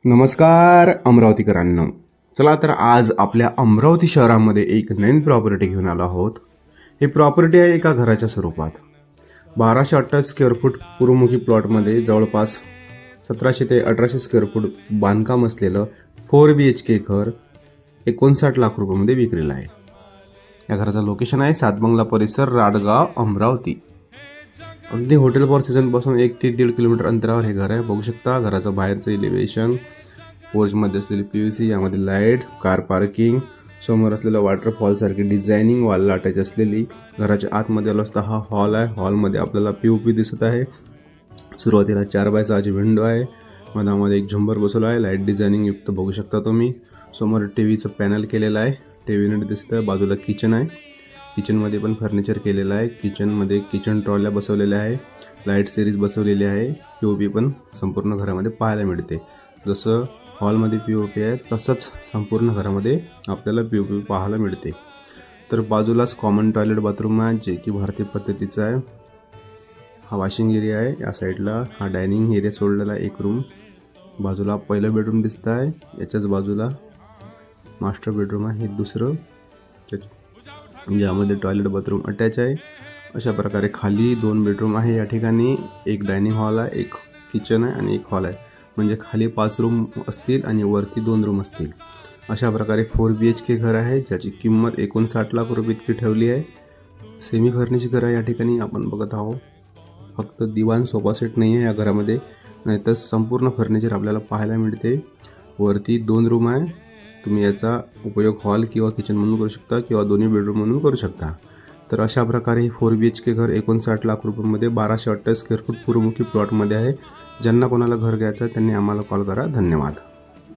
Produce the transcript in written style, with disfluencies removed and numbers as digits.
नमस्कार अमरावतीकरांनो. चला तर आज आपल्या अमरावती शहरामध्ये एक नवीन प्रॉपर्टी घेऊन आलो आहोत. ही प्रॉपर्टी आहे एका घराच्या स्वरूपात. 1228 स्क्वेअर फूट पूर्वमुखी प्लॉटमध्ये जवळपास 1700 ते 1800 स्क्वेअर फूट बांधकाम असलेलं 4 BHK घर 59 लाख रुपयामध्ये विक्रीला आहे. या घराचं लोकेशन आहे सातबंगला परिसर, राडगाव, अमरावती. अगदी हॉटेल फॉर सीझनपासून 1 ते 1.5 किलोमीटर अंतरावर हे घर आहे. बघू शकता घराचं बाहेरचं इलिव्हेशन, पोर्चमध्ये असलेली PVC, यामध्ये लाईट, कार पार्किंग, समोर असलेलं वॉटरफॉल सारखी डिझायनिंग वॉलला अटॅच असलेली. घराच्या आतमध्ये आलो असता हा हॉल आहे. हॉलमध्ये आपल्याला POP दिसत आहे. सुरुवातीला 4x6 विंडो आहे. मधामध्ये एक झुंबर बसवला आहे, लाईट डिझायनिंग युक्त बघू शकता तुम्ही. समोर टीव्हीचं पॅनल केलेलं आहे, टीव्ही नेट दिसत आहे. बाजूला किचन आहे, किचनमध्ये पण फर्निचर केलेलं आहे. किचनमध्ये किचन ट्रॉल्या बसवलेल्या आहे, लाईट सिरीज बसवलेली आहे. POP पण संपूर्ण घरामध्ये पाहायला मिळते. जसं हॉलमध्ये POP आहे तसंच संपूर्ण घरामध्ये आपल्याला POP पाहायला मिळते. तर बाजूलाच कॉमन टॉयलेट बाथरूम आहे, जे की भारतीय पद्धतीचं आहे. हा वॉशिंग एरिया आहे. या साईडला हा डायनिंग एरिया सोडलेला आहे, एक रूम. बाजूला पहिलं बेडरूम दिसत आहे, याच्याच बाजूला मास्टर बेडरूम आहे, हे दुसरं, ज्यामध्ये टॉयलेट बाथरूम अटॅच आहे. अशा प्रकारे खाली 2 बेडरूम आहे. या ठिकाणी एक डायनिंग हॉल आहे, एक किचन आहे आणि एक हॉल आहे. म्हणजे खाली 5 रूम असतील आणि वरती 2 रूम असतील. अशा प्रकारे 4 BHK घर आहे, ज्याची किंमत 59 लाख रुपये इतकी ठेवली आहे. सेमी फर्निश घर आहे. या ठिकाणी आपण बघत आहोत, फक्त दिवाण सोफा सेट नाही आहे या घरामध्ये, नाहीतर संपूर्ण फर्निचर आपल्याला पाहायला मिळते. वरती 2 रूम आहे. तुम्ही याचा उपयोग हॉल किंवा किचन म्हणून करू शकता किंवा दोन्ही बेडरूम म्हणून करू शकता. तर अशा प्रकारे हे 4 BHK घर 59 लाख रुपयांमध्ये 1228 स्क्वेअर फूट पूर्वमुखी प्लॉटमध्ये आहे. ज्यांना कोणाला घर घ्यायचं आहे त्यांनी आम्हाला कॉल करा. धन्यवाद.